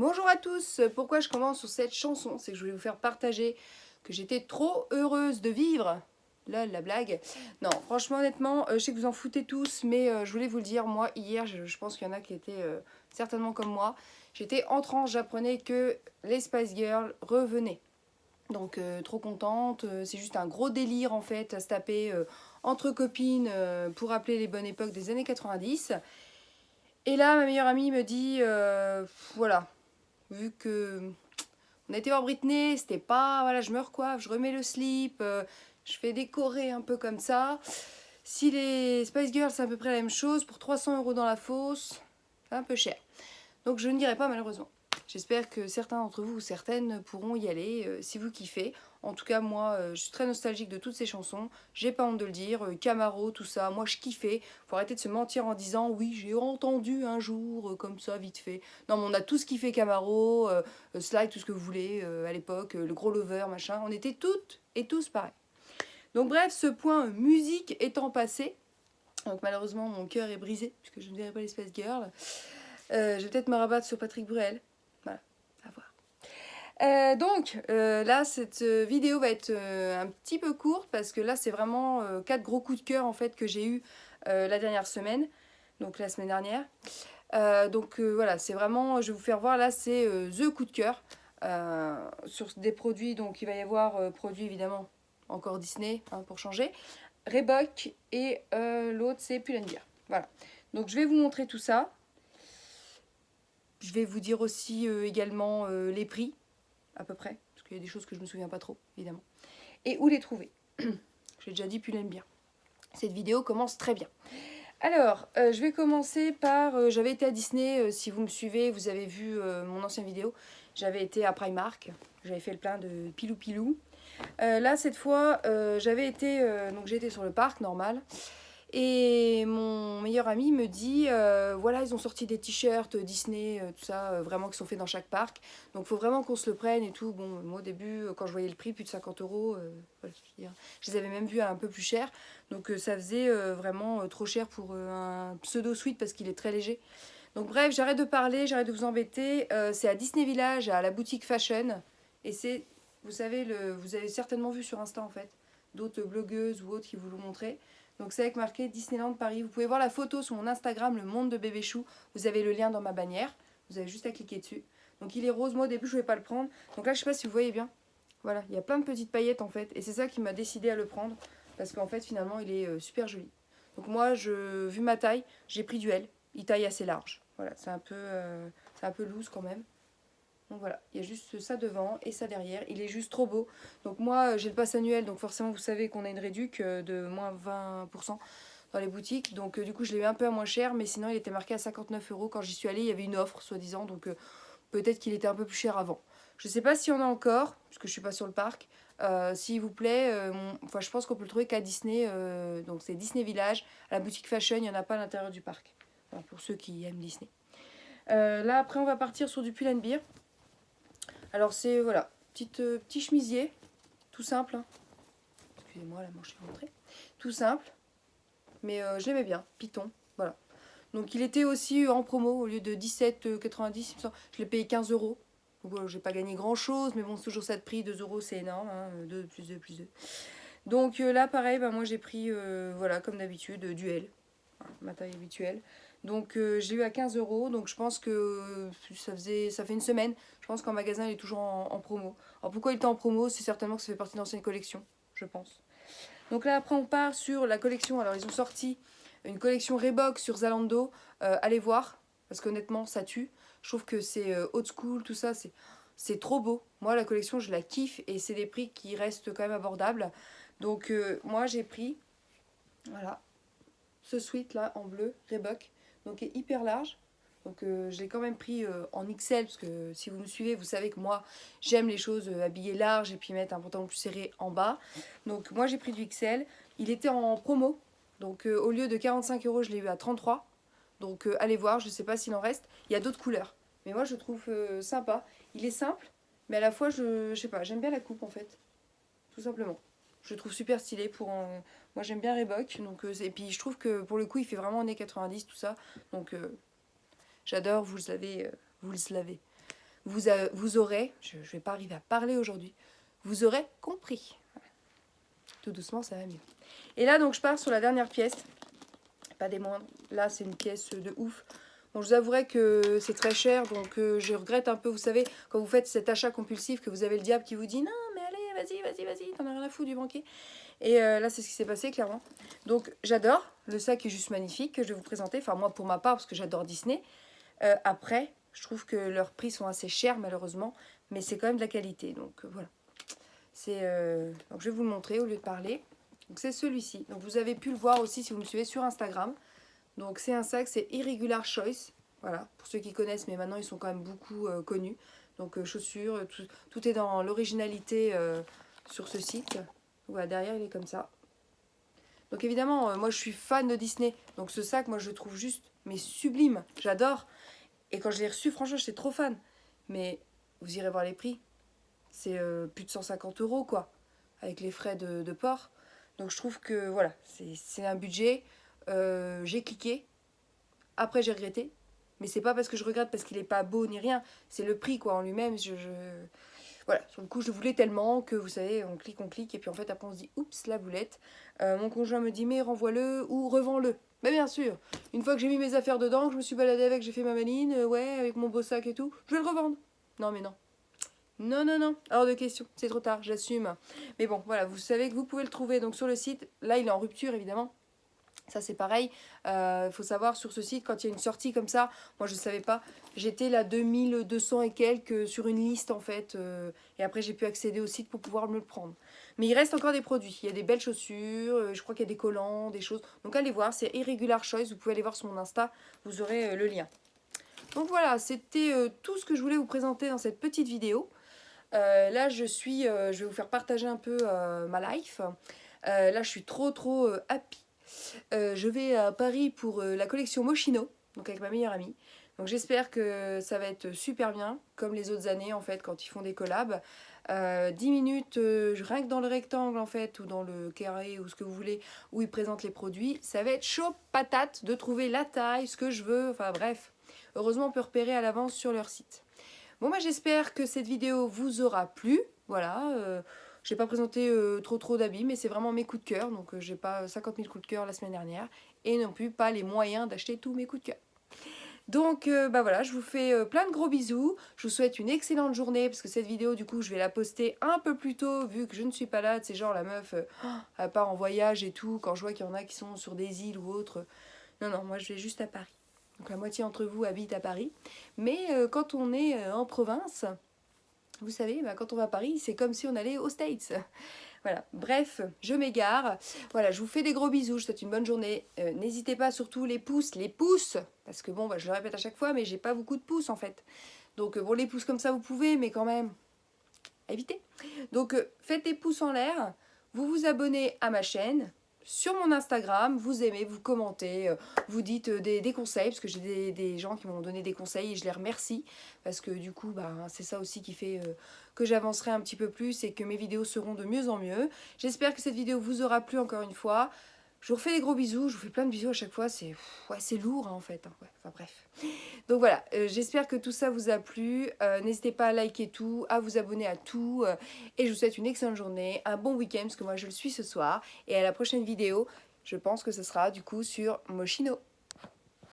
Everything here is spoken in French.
Bonjour à tous, pourquoi je commence sur cette chanson? C'est que je voulais vous faire partager que j'étais trop heureuse de vivre. Là, la blague. Non, franchement, honnêtement, je sais que vous en foutez tous, mais je voulais vous le dire, moi, hier, je pense qu'il y en a qui étaient certainement comme moi. J'étais en transe, j'apprenais que les Spice Girls revenaient. Donc, trop contente, c'est juste un gros délire, en fait, à se taper entre copines pour rappeler les bonnes époques des années 90. Et là, ma meilleure amie me dit, voilà, vu que on a été voir Britney, c'était pas, voilà, je me recoiffe, je remets le slip, je fais décorer un peu comme ça. Si les Spice Girls c'est à peu près la même chose, pour 300 € dans la fosse, c'est un peu cher. Donc je n'irai pas malheureusement. J'espère que certains d'entre vous ou certaines pourront y aller si vous kiffez. En tout cas, moi, je suis très nostalgique de toutes ces chansons. J'ai pas honte de le dire. Camaro, tout ça, moi, je kiffais. Faut arrêter de se mentir en disant oui, j'ai entendu un jour, comme ça, vite fait. Non, mais on a tous kiffé Camaro, Slide, tout ce que vous voulez, à l'époque, le gros lover, machin. On était toutes et tous pareils. Donc, bref, ce point musique étant passé, donc malheureusement, mon cœur est brisé, puisque je ne verrai pas les Spice Girls. Je vais peut-être me rabattre sur Patrick Bruel. Voilà, à voir. Là, cette vidéo va être un petit peu courte parce que là, c'est vraiment 4 gros coups de cœur en fait que j'ai eu la dernière semaine, donc la semaine dernière. Voilà, c'est vraiment, je vais vous faire voir là, c'est the coup de cœur sur des produits. Donc il va y avoir produits évidemment encore Disney hein, pour changer, Reebok et l'autre c'est Pull&Bear. Voilà. Donc je vais vous montrer tout ça. Je vais vous dire aussi également les prix, à peu près, parce qu'il y a des choses que je ne me souviens pas trop, évidemment. Et où les trouver. J'ai déjà dit Pull&Bear. Cette vidéo commence très bien. Alors, je vais commencer par... j'avais été à Disney, si vous me suivez, vous avez vu mon ancienne vidéo. J'avais été à Primark, j'avais fait le plein de Pilou Pilou. Là, cette fois, j'avais été... donc j'ai été sur le parc, normal. Et mon meilleur ami me dit, voilà, ils ont sorti des t-shirts Disney, tout ça, vraiment qui sont faits dans chaque parc. Donc, il faut vraiment qu'on se le prenne et tout. Bon, moi, au début, quand je voyais le prix, plus de 50 €, voilà, je les avais même vus à un peu plus cher. Donc, ça faisait vraiment trop cher pour un pseudo sweat parce qu'il est très léger. Donc, bref, j'arrête de parler, j'arrête de vous embêter. C'est à Disney Village, à la boutique Fashion. Et c'est, vous savez, vous avez certainement vu sur Insta, en fait, d'autres blogueuses ou autres qui vous l'ont montré. Donc c'est avec marqué Disneyland Paris. Vous pouvez voir la photo sur mon Instagram, le monde de bébé chou. Vous avez le lien dans ma bannière. Vous avez juste à cliquer dessus. Donc il est rose. Moi au début je ne voulais pas le prendre. Donc là je sais pas si vous voyez bien. Voilà, il y a plein de petites paillettes en fait. Et c'est ça qui m'a décidé à le prendre. Parce qu'en fait finalement il est super joli. Donc moi, vu ma taille, j'ai pris du L. Il taille assez large. Voilà, c'est un peu loose quand même. Donc voilà, il y a juste ça devant et ça derrière. Il est juste trop beau. Donc moi, j'ai le pass annuel, donc forcément, vous savez qu'on a une réduc de moins 20% dans les boutiques. Donc du coup, je l'ai eu un peu à moins cher, mais sinon, il était marqué à 59 €. Quand j'y suis allée, il y avait une offre, soi-disant. Donc peut-être qu'il était un peu plus cher avant. Je ne sais pas s'il y en a encore, puisque je ne suis pas sur le parc. S'il vous plaît, je pense qu'on peut le trouver qu'à Disney. Donc c'est Disney Village. À la boutique Fashion, il n'y en a pas à l'intérieur du parc. Voilà, pour ceux qui aiment Disney. Là, après, on va partir sur du Pull&Bear. Alors c'est, voilà, petit chemisier, tout simple. Hein. Excusez-moi, la manche est rentrée. Tout simple, mais je l'aimais bien, Python, voilà. Donc il était aussi en promo, au lieu de 17,90, je l'ai payé 15 €. Donc voilà, j'ai pas gagné grand chose, mais bon, c'est toujours ça de prix, 2 € c'est énorme, hein, 2 plus 2 plus 2. Donc là, pareil, moi j'ai pris, voilà, comme d'habitude, du L, voilà, ma taille habituelle. Donc j'ai eu à 15 €, donc je pense que ça fait une semaine. Je pense qu'en magasin il est toujours en promo. Alors pourquoi il était en promo? C'est certainement que ça fait partie d'anciennes collections, je pense. Donc là après on part sur la collection. Alors ils ont sorti une collection Reebok sur Zalando. Allez voir, parce qu'honnêtement ça tue. Je trouve que c'est old school, tout ça, c'est trop beau. Moi la collection je la kiffe et c'est des prix qui restent quand même abordables. Donc moi j'ai pris, voilà, ce sweat là en bleu Reebok, donc est hyper large. Donc je l'ai quand même pris en XL parce que si vous me suivez, vous savez que moi j'aime les choses habillées larges et puis mettre un pantalon plus serré en bas. Donc moi j'ai pris du XL. Il était en promo. Donc au lieu de 45 €, je l'ai eu à 33. Donc allez voir, je ne sais pas s'il en reste. Il y a d'autres couleurs. Mais moi je trouve sympa. Il est simple, mais à la fois je sais pas, j'aime bien la coupe en fait. Tout simplement. Je le trouve super stylé pour un... Moi j'aime bien Reebok, donc, et puis je trouve que pour le coup il fait vraiment années 90 tout ça. Donc j'adore, vous le savez, vous le savez. vous aurez, je ne vais pas arriver à parler aujourd'hui, vous aurez compris. Voilà. Tout doucement, ça va mieux. Et là, donc, je pars sur la dernière pièce, pas des moindres. Là, c'est une pièce de ouf. Bon, je vous avouerai que c'est très cher, donc je regrette un peu, vous savez, quand vous faites cet achat compulsif, que vous avez le diable qui vous dit « Non, mais allez, vas-y, t'en as rien à foutre du banquier ». Et là, c'est ce qui s'est passé, clairement. Donc, j'adore. Le sac est juste magnifique, que je vais vous présenter. Enfin, moi, pour ma part, parce que j'adore Disney. Après, je trouve que leurs prix sont assez chers, malheureusement. Mais c'est quand même de la qualité. Donc, voilà. Donc, je vais vous le montrer au lieu de parler. Donc, c'est celui-ci. Donc, vous avez pu le voir aussi si vous me suivez sur Instagram. Donc c'est un sac, c'est Irregular Choice. Voilà, pour ceux qui connaissent, mais maintenant ils sont quand même beaucoup connus. Donc chaussures, tout est dans l'originalité sur ce site. Voilà, derrière il est comme ça. Donc évidemment, moi je suis fan de Disney. Donc ce sac, moi je le trouve juste, mais sublime. J'adore. Et quand je l'ai reçu, franchement, j'étais trop fan. Mais vous irez voir les prix. C'est plus de 150 € quoi, avec les frais de port. Donc je trouve que voilà, c'est un budget. J'ai cliqué, après j'ai regretté, mais c'est pas parce que je regrette parce qu'il est pas beau ni rien, c'est le prix quoi en lui-même. Voilà, sur le coup je voulais tellement que vous savez, on clique, et puis en fait après on se dit oups la boulette. Mon conjoint me dit mais renvoie-le ou revends-le. Mais bien sûr, une fois que j'ai mis mes affaires dedans, que je me suis baladée avec, j'ai fait ma maline, ouais, avec mon beau sac et tout, je vais le revendre. Non mais non. Non, hors de question, c'est trop tard, j'assume. Mais bon, voilà, vous savez que vous pouvez le trouver donc sur le site. Là, il est en rupture évidemment. Ça c'est pareil, faut savoir sur ce site quand il y a une sortie comme ça, moi je ne savais pas, j'étais là 2200 et quelques sur une liste en fait, et après j'ai pu accéder au site pour pouvoir me le prendre. Mais il reste encore des produits, il y a des belles chaussures, je crois qu'il y a des collants, des choses, donc allez voir, c'est Irregular Choice, vous pouvez aller voir sur mon Insta, vous aurez le lien. Donc voilà, c'était tout ce que je voulais vous présenter dans cette petite vidéo. Là je vais vous faire partager un peu ma life. Là je suis trop happy. Je vais à Paris pour la collection Moschino, donc avec ma meilleure amie. Donc j'espère que ça va être super bien, comme les autres années en fait quand ils font des collabs. 10 minutes, rien que dans le rectangle en fait, ou dans le carré, ou ce que vous voulez, où ils présentent les produits. Ça va être chaud patate de trouver la taille, ce que je veux, enfin bref. Heureusement on peut repérer à l'avance sur leur site. Bon bah j'espère que cette vidéo vous aura plu, voilà. J'ai pas présenté trop d'habits, mais c'est vraiment mes coups de cœur. Donc j'ai pas 50 000 coups de cœur la semaine dernière. Et non plus pas les moyens d'acheter tous mes coups de cœur. Donc bah voilà, je vous fais plein de gros bisous. Je vous souhaite une excellente journée. Parce que cette vidéo, du coup, je vais la poster un peu plus tôt. Vu que je ne suis pas là. C'est genre la meuf, elle part en voyage et tout. Quand je vois qu'il y en a qui sont sur des îles ou autres. Non, moi je vais juste à Paris. Donc la moitié d'entre vous habite à Paris. Mais quand on est en province... Vous savez, bah, quand on va à Paris, c'est comme si on allait aux States. Voilà, bref, je m'égare. Voilà, je vous fais des gros bisous, je vous souhaite une bonne journée. N'hésitez pas surtout les pouces, parce que bon, bah, je le répète à chaque fois, mais j'ai pas beaucoup de pouces en fait. Donc bon, les pouces comme ça, vous pouvez, mais quand même, évitez. Donc faites des pouces en l'air, vous vous abonnez à ma chaîne. Sur mon Instagram, vous aimez, vous commentez, vous dites des conseils, parce que j'ai des gens qui m'ont donné des conseils et je les remercie, parce que du coup, bah, c'est ça aussi qui fait que j'avancerai un petit peu plus et que mes vidéos seront de mieux en mieux. J'espère que cette vidéo vous aura plu encore une fois. Je vous refais des gros bisous, je vous fais plein de bisous à chaque fois, c'est lourd hein, en fait. Hein. Ouais, enfin bref. Donc voilà, j'espère que tout ça vous a plu. N'hésitez pas à liker tout, à vous abonner à tout. Et je vous souhaite une excellente journée, un bon week-end, parce que moi je le suis ce soir. Et à la prochaine vidéo, je pense que ce sera du coup sur Moschino.